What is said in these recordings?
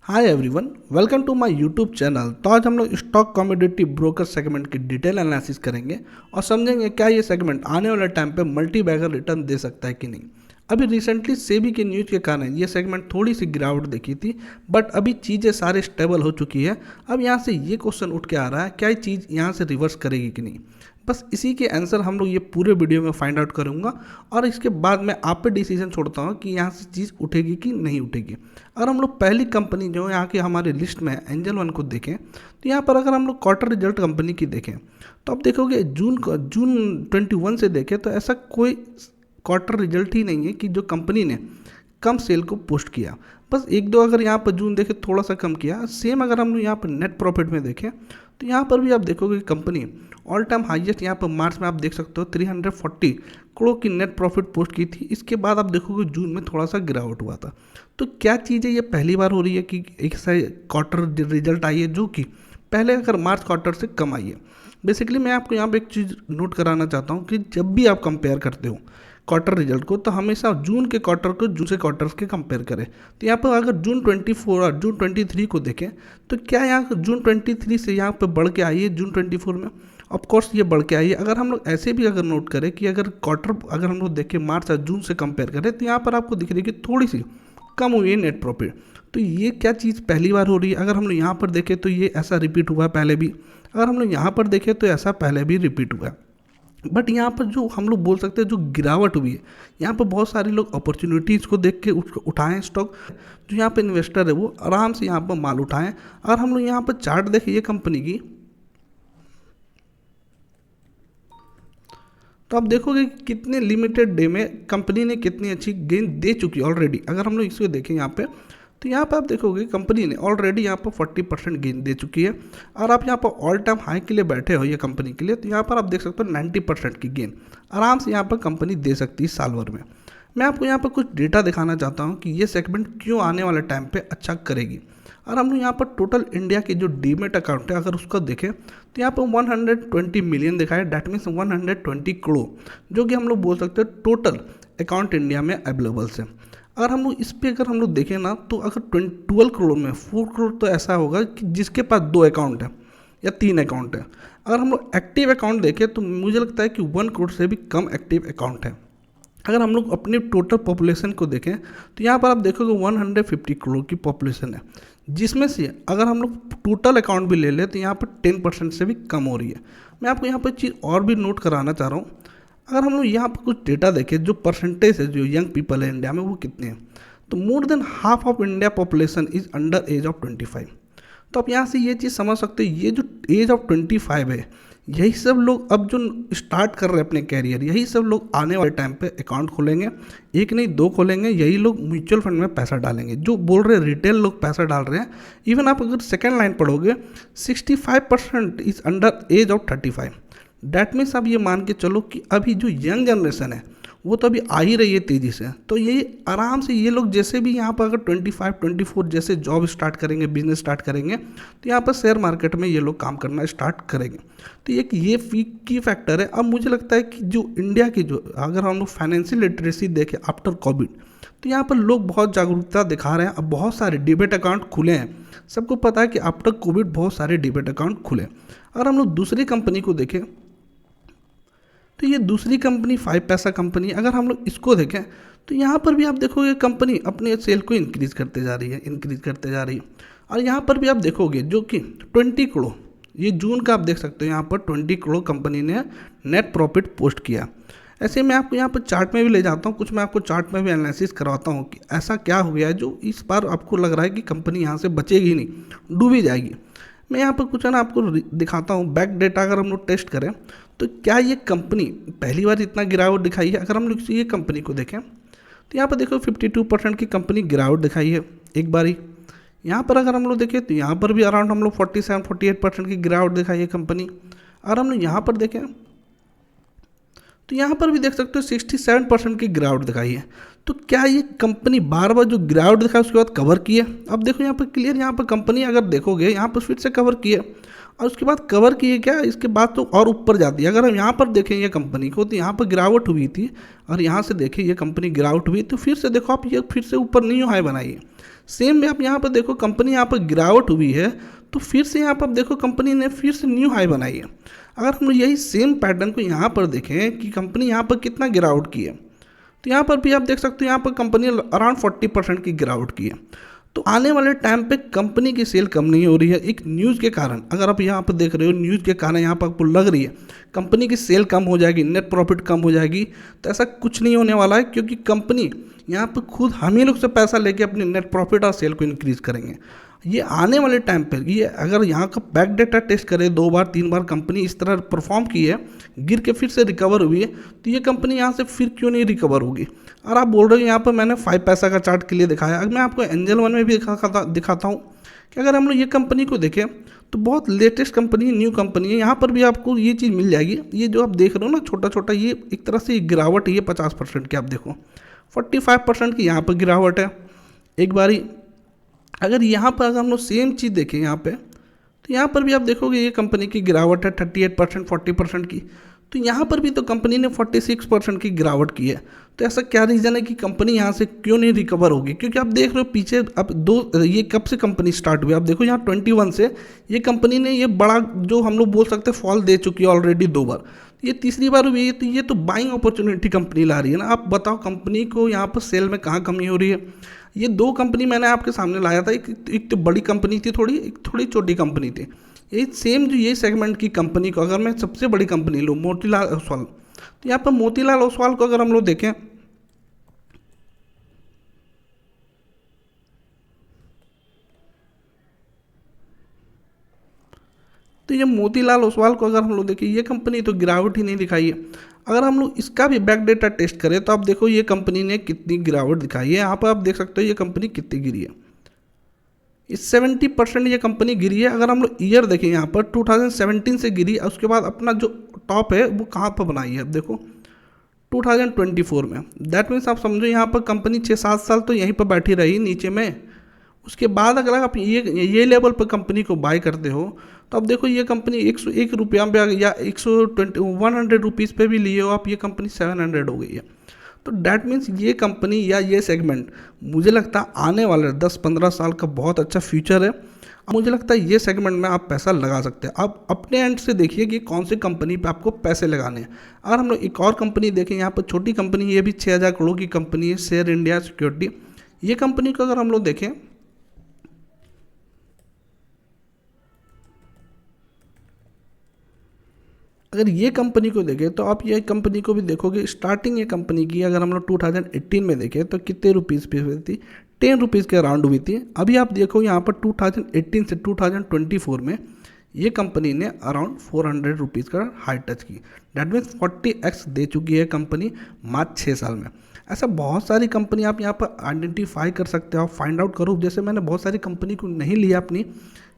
Hi everyone, welcome to my YouTube channel. तो आज हम लोग स्टॉक कमोडिटी ब्रोकर सेगमेंट की डिटेल एनालिसिस करेंगे और समझेंगे क्या ये सेगमेंट आने वाले टाइम पे मल्टी बैगर रिटर्न दे सकता है कि नहीं। अभी रिसेंटली सेबी के न्यूज़ के कारण ये सेगमेंट थोड़ी सी गिरावट देखी थी, बट अभी चीज़ें सारे स्टेबल हो चुकी है। अब यहाँ से ये क्वेश्चन उठ के आ रहा है, क्या ये चीज़ यहाँ से रिवर्स करेगी कि नहीं। बस इसी के आंसर हम लोग ये पूरे वीडियो में फाइंड आउट करूंगा और इसके बाद मैं आप पे डिसीजन छोड़ता हूँ कि यहाँ से चीज़ उठेगी कि नहीं उठेगी। अगर हम लोग पहली कंपनी जो यहाँ की हमारे लिस्ट में है एंजल वन को देखें, तो यहाँ पर अगर हम लोग क्वार्टर रिजल्ट कंपनी की देखें तो आप देखोगे जून 21 से देखें तो ऐसा कोई क्वार्टर रिजल्ट ही नहीं है कि जो कंपनी ने कम सेल को पोस्ट किया। बस एक दो अगर यहाँ पर जून देखें थोड़ा सा कम किया। सेम अगर हम लोग यहाँ पर नेट प्रॉफिट में देखें तो यहाँ पर भी आप देखोगे कंपनी ऑल टाइम हाईएस्ट यहाँ पर मार्च में आप देख सकते हो 340 करोड़ की नेट प्रॉफिट पोस्ट की थी। इसके बाद आप देखोगे जून में थोड़ा सा गिरावट हुआ था। तो क्या चीज़ें ये पहली बार हो रही है कि एक सा क्वार्टर रिजल्ट आई है जो कि पहले अगर मार्च क्वार्टर से कम आई है। बेसिकली मैं आपको यहाँ पे एक चीज़ नोट कराना चाहता हूँ कि जब भी आप कंपेयर करते हो क्वार्टर रिजल्ट को तो हमेशा जून के क्वार्टर को जून से क्वार्टर के कंपेयर करें। तो यहाँ पर अगर जून 24 और जून 23 को देखें तो क्या यहाँ जून 23 से यहाँ पर बढ़ के आई है जून 24 में। ऑफ कोर्स ये बढ़ के आई है। अगर हम लोग ऐसे भी अगर नोट करें कि अगर क्वार्टर अगर हम लोग देखें मार्च और जून से कंपेयर करें तो यहाँ पर आपको दिख रही है कि थोड़ी सी कम हुई है नेट प्रॉफिट। तो ये क्या चीज़ पहली बार हो रही है। अगर हम लोग यहाँ पर देखें तो ये ऐसा रिपीट हुआ है पहले भी, अगर हम लोग यहाँ पर देखें तो ऐसा पहले भी रिपीट हुआ है। बट यहाँ पर जो हम लोग बोल सकते हैं जो गिरावट हुई है, यहाँ पर बहुत सारे लोग अपॉर्चुनिटीज़ को देख के उठाएं स्टॉक। जो यहाँ पर इन्वेस्टर है वो आराम से यहाँ पर माल उठाएं। अगर हम लोग यहाँ पर चार्ट देखें ये कंपनी की तो आप देखोगे कि कितने लिमिटेड डे में कंपनी ने कितनी अच्छी गेन दे चुकी है ऑलरेडी। अगर हम लोग इसको देखें यहाँ पे तो यहाँ पे आप देखोगे कंपनी ने ऑलरेडी यहाँ पर 40% गेन दे चुकी है। और आप यहाँ पर ऑल टाइम हाई के लिए बैठे हो ये कंपनी के लिए, तो यहाँ पर आप देख सकते हो 90% की गेन आराम से यहाँ पर कंपनी दे सकती है साल भर में। मैं आपको यहाँ पर कुछ डेटा दिखाना चाहता हूँ कि ये सेगमेंट क्यों आने वाले टाइम पर अच्छा करेगी। और हम लोग यहाँ पर टोटल इंडिया की जो डीमेट अकाउंट है अगर उसका देखें तो यहाँ पर 120 मिलियन दिखा है। डैट मीन्स 120 करोड़ जो कि हम लोग बोल सकते हैं टोटल अकाउंट इंडिया में अवेलेबल है। अगर हम लोग इस पर अगर हम लोग देखें ना तो अगर 12 करोड़ में 4 करोड़ तो ऐसा होगा कि जिसके पास 2 अकाउंट है या 3 अकाउंट है। अगर हम लोग एक्टिव अकाउंट देखें तो मुझे लगता है कि 1 करोड़ से भी कम एक्टिव अकाउंट है। अगर हम लोग अपनी टोटल पॉपुलेशन को देखें तो यहाँ पर आप देखोगे 150 करोड़ की पॉपुलेशन है, जिसमें से अगर हम लोग टोटल अकाउंट भी ले लें तो यहाँ पर 10% से भी कम हो रही है। मैं आपको यहाँ पर चीज़ और भी नोट कराना चाह रहा हूँ। अगर हम लोग यहाँ पर कुछ डेटा देखें जो परसेंटेज है जो यंग पीपल है इंडिया में वो कितने हैं, तो more than half of India population is under as of 25। तो आप यहाँ से ये चीज़ समझ सकते हैं ये जो एज ऑफ 25 है यही सब लोग अब जो स्टार्ट कर रहे हैं अपने कैरियर, यही सब लोग आने वाले टाइम पे अकाउंट खोलेंगे। एक नहीं 2 खोलेंगे। यही लोग म्यूचुअल फंड में पैसा डालेंगे। जो बोल रहे हैं रिटेल लोग पैसा डाल रहे हैं। इवन आप अगर सेकेंड लाइन पढ़ोगे 65% is under as of 35। That means आप ये मान के चलो कि अभी जो यंग जनरेशन है वो तो अभी आ ही रही है तेज़ी से। तो ये आराम से ये लोग जैसे भी यहाँ पर अगर 25-24 जैसे जॉब स्टार्ट करेंगे, बिजनेस स्टार्ट करेंगे तो यहाँ पर शेयर मार्केट में ये लोग काम करना स्टार्ट करेंगे। तो एक ये की फैक्टर है। अब मुझे लगता है कि जो इंडिया की जो अगर हम लोग फाइनेंशियल लिटरेसी देखें आफ्टर कोविड तो यहाँ पर लोग बहुत जागरूकता दिखा रहे हैं। अब बहुत सारे डिबेट अकाउंट खुले हैं। सबको पता है कि आफ्टर कोविड बहुत सारे डिबेट अकाउंट खुले। और हम लोग दूसरी कंपनी को देखें तो ये दूसरी कंपनी 5 पैसा कंपनी, अगर हम लोग इसको देखें तो यहाँ पर भी आप देखोगे कंपनी अपने सेल को इंक्रीज़ करते जा रही है। और यहाँ पर भी आप देखोगे जो कि 20 करोड़ ये जून का आप देख सकते हो यहाँ पर 20 करोड़ कंपनी ने नेट प्रॉफिट पोस्ट किया। ऐसे मैं आपको यहाँ पर चार्ट में भी ले जाता हूँ, कुछ मैं आपको चार्ट में भी एनालिसिस करवाता हूँ कि ऐसा क्या हो गया है जो इस बार आपको लग रहा है कि कंपनी यहाँ से बचेगी नहीं, डूबी जाएगी। मैं यहाँ पर कुछ है ना आपको दिखाता हूँ बैक डेटा। अगर हम लोग टेस्ट करें तो क्या ये कंपनी पहली बार इतना गिरावट दिखाई है। अगर हम लोग ये कंपनी को देखें तो यहाँ पर देखो 52% की कंपनी गिरावट दिखाई है एक बार ही। यहाँ पर अगर हम लोग देखें तो यहाँ पर भी अराउंड हम लोग 47-48% की गिरावट दिखाई है कंपनी। और हम लोग यहाँ पर देखें तो यहाँ पर भी देख सकते हो 67% की गिरावट दिखाई है। तो क्या ये कंपनी बार बार जो गिरावट दिखाई उसके बाद कवर की है। अब देखो यहाँ पर क्लियर, यहाँ पर कंपनी अगर देखोगे यहाँ पर फिर से कवर की है। और उसके बाद कवर किए क्या, इसके बाद तो और ऊपर जाती है। अगर हम यहाँ पर देखें ये कंपनी को, तो यहाँ पर गिरावट हुई थी, और यहाँ से देखें ये कंपनी गिरावट हुई, तो फिर से देखो आप ये फिर से ऊपर न्यू हाई बनाई है। सेम में आप यहाँ पर देखो कंपनी यहाँ पर गिरावट हुई है, तो फिर से यहाँ पर देखो कंपनी ने फिर से न्यू हाई बनाई है। अगर हम यही सेम पैटर्न को यहाँ पर देखें कि कंपनी यहाँ पर कितना गिरावट की है, तो यहाँ पर भी आप देख सकते हो यहाँ पर कंपनी अराउंड 40% की गिरावट की है। तो आने वाले टाइम पे कंपनी की सेल कम नहीं हो रही है एक न्यूज़ के कारण। अगर आप यहाँ पर देख रहे हो न्यूज़ के कारण यहाँ पर आपको लग रही है कंपनी की सेल कम हो जाएगी, नेट प्रॉफिट कम हो जाएगी, तो ऐसा कुछ नहीं होने वाला है, क्योंकि कंपनी यहाँ पर खुद हम ही लोग से पैसा लेके अपने नेट प्रॉफिट और सेल को इंक्रीज़ करेंगे। ये आने वाले टाइम पर ये अगर यहाँ का बैक डेटा टेस्ट करे 2 बार 3 बार कंपनी इस तरह परफॉर्म की है, गिर के फिर से रिकवर हुई है, तो ये कंपनी यहाँ से फिर क्यों नहीं रिकवर होगी। और आप बोल रहे हो यहाँ पर मैंने 5 पैसा का चार्ट के लिए दिखाया, अगर मैं आपको एंजल वन में भी दिखाता हूँ कि अगर हम लोग ये कंपनी को देखें तो बहुत लेटेस्ट कंपनी, न्यू कंपनी है। यहाँ पर भी आपको ये चीज़ मिल जाएगी। ये जो आप देख रहे हो ना छोटा छोटा, ये एक तरह से गिरावट है, ये 50% की आप देखो, 45% की यहाँ पर गिरावट है एक बारी। अगर यहाँ पर अगर हम लोग सेम चीज़ देखें यहाँ पे, तो यहाँ पर भी आप देखोगे ये कंपनी की गिरावट है 38%, 40% की। तो यहाँ पर भी तो कंपनी ने 46% की गिरावट की है। तो ऐसा क्या रीज़न है कि कंपनी यहाँ से क्यों नहीं रिकवर होगी, क्योंकि आप देख रहे हो पीछे अब ये कब से कंपनी स्टार्ट हुई, आप देखो यहाँ 21 से ये कंपनी ने ये बड़ा जो हम लोग बोल सकते हैं फॉल दे चुकी है ऑलरेडी 2 बार, ये तीसरी बार हुई है। तो ये तो बाइंग अपॉर्चुनिटी कंपनी ला रही है ना। आप बताओ कंपनी को यहाँ पर सेल में कहाँ कमी हो रही है। ये 2 कंपनी मैंने आपके सामने लाया था, एक तो बड़ी कंपनी थी थोड़ी, एक थोड़ी छोटी कंपनी थी। ये सेम जो ये सेगमेंट की कंपनी को अगर मैं सबसे बड़ी कंपनी लूँ मोतीलाल ओसवाल, तो यहाँ पर मोतीलाल ओसवाल को अगर हम लोग देखें, तो ये मोतीलाल ओसवाल को अगर हम लोग देखें, ये कंपनी तो गिरावट ही नहीं दिखाई है। अगर हम लोग इसका भी बैक डेटा टेस्ट करें तो आप देखो ये कंपनी ने कितनी गिरावट दिखाई है। यहाँ पर आप देख सकते हो ये कंपनी कितनी गिरी है, इस 70% ये कंपनी गिरी है। अगर हम लोग ईयर देखें यहाँ पर 2017 से गिरी, उसके बाद अपना जो टॉप है वो कहाँ पर बनाई है, अब देखो 2024 में। दैट मीन्स आप समझो यहाँ पर कंपनी 6-7 साल तो यहीं पर बैठी रही नीचे में। उसके बाद अगर आप ये लेवल पर कंपनी को बाय करते हो, तो अब देखो ये कंपनी 101 रुपया पे या 100 रुपीज़ पे भी लिए हो आप, ये कंपनी 700 हो गई है। तो डैट मीन्स ये कंपनी या ये सेगमेंट मुझे लगता है आने वाले 10-15 साल का बहुत अच्छा फ्यूचर है। मुझे लगता है ये सेगमेंट में आप पैसा लगा सकते हैं। आप अपने एंड से देखिए कि कौन सी कंपनी पे आपको पैसे लगाने हैं। अगर हम लोग एक और कंपनी देखें, यहाँ पर छोटी कंपनी, ये भी 6000 करोड़ की कंपनी है, शेयर इंडिया सिक्योरिटी। ये कंपनी को अगर हम लोग देखें, अगर ये कंपनी को देखें तो आप ये कंपनी को भी देखोगे, स्टार्टिंग ये कंपनी की अगर हम लोग 2018 में देखें तो कितने रुपीज़ पे हुई थी, 10 रुपीज़ के अराउंड हुई थी। अभी आप देखो यहाँ पर 2018 से 2024 में ये कंपनी ने अराउंड 400 रुपीज़ का हाई टच की। डैट मीन्स 40x दे चुकी है कंपनी मात्र 6 साल में। ऐसा बहुत सारी कंपनी आप यहाँ पर आइडेंटिफाई कर सकते हो, आप फाइंड आउट करो। जैसे मैंने बहुत सारी कंपनी को नहीं लिया अपनी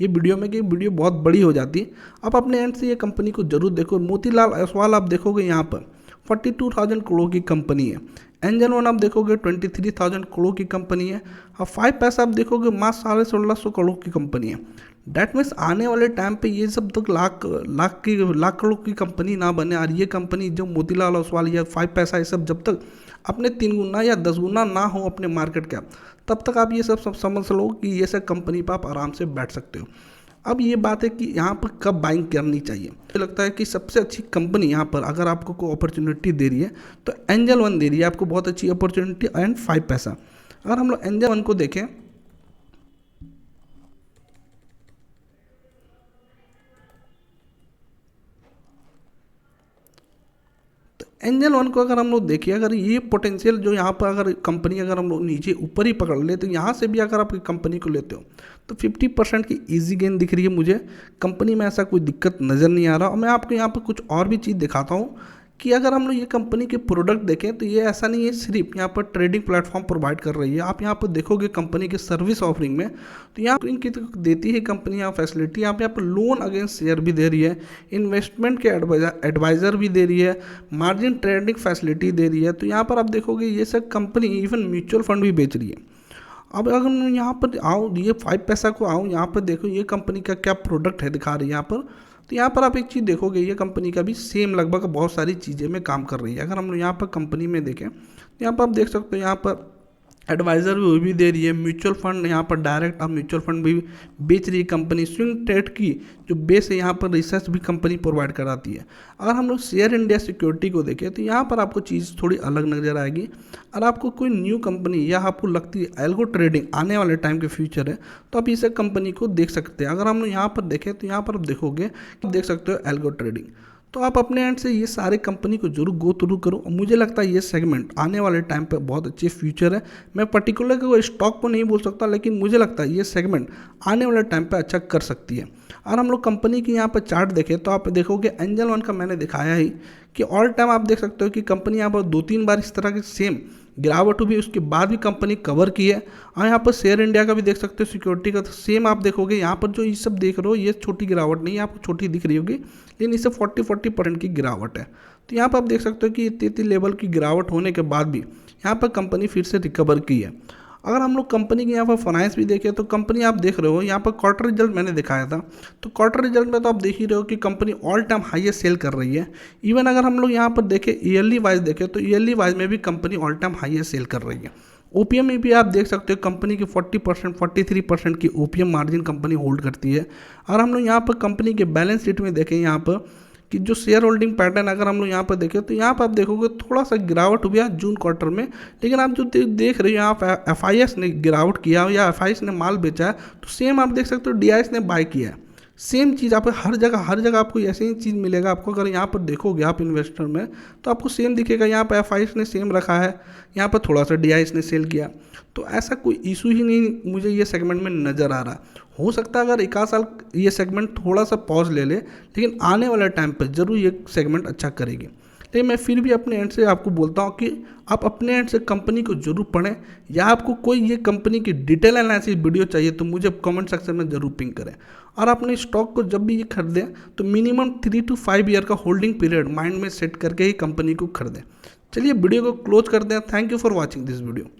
ये वीडियो में कि वीडियो बहुत बड़ी हो जाती है। आप अपने एंड से ये कंपनी को जरूर देखो। मोतीलाल ओसवाल आप देखोगे यहाँ पर 42,000 करोड़ की कंपनी है। एंजल वन आप देखोगे 23,000 करोड़ की कंपनी है। और 5 पैसा आप देखोगे मात्र 1650 करोड़ की कंपनी है। डैट मीन्स आने वाले टाइम पे ये सब तक लाख करोड़ की कंपनी ना बने, और ये कंपनी जो मोतीलाल ओसवाल या 5 पैसा ये सब जब तक अपने 3 गुना या 10 गुना ना हो अपने मार्केट कैप, तब तक आप ये सब समझ लो कि ये सब कंपनी पर आप आराम से बैठ सकते हो। अब ये बात है कि यहाँ पर कब बाइंग करनी चाहिए। मुझे लगता है कि सबसे अच्छी कंपनी यहाँ पर अगर आपको कोई अपॉर्चुनिटी दे रही है तो एंजल वन दे रही है आपको बहुत अच्छी अपॉर्चुनिटी, एंड 5 पैसा। अगर हम लोग एंजल वन को देखें एंजल वन को अगर हम लोग देखिए, अगर ये पोटेंशियल जो यहाँ पर अगर कंपनी अगर हम लोग नीचे ऊपर ही पकड़ ले, तो यहाँ से भी अगर आप कंपनी को लेते हो तो 50% की इजी गेन दिख रही है मुझे। कंपनी में ऐसा कोई दिक्कत नज़र नहीं आ रहा। और मैं आपको यहाँ पर कुछ और भी चीज़ दिखाता हूँ कि अगर हम लोग ये कंपनी के प्रोडक्ट देखें तो ये ऐसा नहीं है सिर्फ यहाँ पर ट्रेडिंग प्लेटफॉर्म प्रोवाइड कर रही है। आप यहाँ पर देखोगे कंपनी के सर्विस ऑफरिंग में, तो यहाँ इनकी तो देती है कंपनी यहाँ फैसिलिटी। आप यहाँ पर लोन अगेंस्ट शेयर भी दे रही है, इन्वेस्टमेंट के एडवाइज़र भी दे रही है, मार्जिन ट्रेडिंग फैसिलिटी दे रही है। तो यहाँ पर आप देखोगे ये सब कंपनी इवन म्यूचुअल फंड भी बेच रही है। अब अगर मैं यहाँ पर आऊँ, ये 5 पैसा को आऊँ, यहाँ पर देखो ये कंपनी का क्या प्रोडक्ट है दिखा रही है यहाँ पर। तो यहाँ पर आप एक चीज़ देखोगे, ये कंपनी का भी सेम लगभग बहुत सारी चीज़ें में काम कर रही है। अगर हम लोग यहाँ पर कंपनी में देखें तो यहाँ पर आप देख सकते हो, यहाँ पर एडवाइज़र भी वो भी दे रही है, म्यूचुअल फंड यहाँ पर डायरेक्ट आप म्यूचुअल फंड भी बेच रही है कंपनी, स्विंग ट्रेड की जो बेस है यहाँ पर रिसर्च भी कंपनी प्रोवाइड कराती है। अगर हम लोग शेयर इंडिया सिक्योरिटी को देखें तो यहाँ पर आपको चीज़ थोड़ी अलग नज़र आएगी। और आपको कोई न्यू कंपनी या आपको लगती है एल्गो ट्रेडिंग आने वाले टाइम के फ्यूचर है, तो आप इस कंपनी को देख सकते हैं। अगर हम लोग यहाँ पर देखें तो यहाँ पर आप देखोगे, देख सकते हो एल्गो ट्रेडिंग। तो आप अपने एंड से ये सारे कंपनी को जरूर गो थ्रू करो। मुझे लगता है ये सेगमेंट आने वाले टाइम पे बहुत अच्छे फ्यूचर है। मैं पर्टिकुलर कोई स्टॉक को नहीं बोल सकता, लेकिन मुझे लगता है ये सेगमेंट आने वाले टाइम पे अच्छा कर सकती है। और हम लोग कंपनी की यहाँ पर चार्ट देखें तो आप देखोगे एंजल वन का मैंने दिखाया ही कि ऑल टाइम आप देख सकते हो कि कंपनी यहाँ पर 2-3 बार इस तरह की सेम गिरावट हुई, उसके बाद भी कंपनी कवर की है। और यहाँ पर शेयर इंडिया का भी देख सकते हो, सिक्योरिटी का, तो सेम आप देखोगे यहाँ पर जो ये सब देख रहे हो ये छोटी गिरावट नहीं है, आपको छोटी दिख रही होगी, लेकिन इससे 40% की गिरावट है। तो यहाँ पर आप देख सकते हो कि 33 लेवल की गिरावट होने के बाद भी यहाँ पर कंपनी फिर से रिकवर की है। अगर हम लोग कंपनी की यहाँ पर फाइनेंस भी देखें तो कंपनी आप देख रहे हो यहाँ पर क्वार्टर रिजल्ट मैंने दिखाया था, तो क्वार्टर रिजल्ट में तो आप देख ही रहे हो कि company all time highest sale कर रही है। इवन अगर हम लोग यहाँ पर देखें ईयरली वाइज देखें तो ईयरली वाइज में भी company all time highest sale कर रही है। ओपीएम में भी आप देख सकते हो कंपनी की 40% 43% की ओपीएम मार्जिन कंपनी होल्ड करती है। और हम लोग यहाँ पर कंपनी के बैलेंस शीट में देखें यहाँ पर कि जो शेयर होल्डिंग पैटर्न अगर हम लोग यहाँ पर देखें तो यहाँ पर आप देखोगे थोड़ा सा गिरावट हुआ जून क्वार्टर में, लेकिन आप जो देख रहे हो यहाँ पर एफआईएस ने गिरावट किया हो या एफआईएस ने माल बेचा है, तो सेम आप देख सकते हो डीआईएस ने बाय किया है। सेम चीज़ आप हर जगह आपको ऐसे ही चीज़ मिलेगा आपको। अगर यहाँ पर देखोगे आप इन्वेस्टर में तो आपको सेम दिखेगा, यहाँ पर एफआईएस ने सेम रखा है, यहाँ पर थोड़ा सा डीआईएस ने सेल किया। तो ऐसा कोई इशू ही नहीं मुझे ये सेगमेंट में नज़र आ रहा। हो सकता है अगर 1 साल ये सेगमेंट थोड़ा सा पॉज ले ले, लेकिन आने वाले टाइम पर ज़रूर ये सेगमेंट अच्छा करेगी। लेकिन मैं फिर भी अपने एंड से आपको बोलता हूँ कि आप अपने एंड से कंपनी को जरूर पढ़ें, या आपको कोई ये कंपनी की डिटेल एनालिसिस वीडियो चाहिए तो मुझे कमेंट सेक्शन में जरूर पिंग करें। और अपने स्टॉक को जब भी ये खरीदें तो मिनिमम 3 to 5 ईयर का होल्डिंग पीरियड माइंड में सेट करके ही कंपनी को खरीदें। चलिए वीडियो को क्लोज करते हैं। Thank you for watching this video.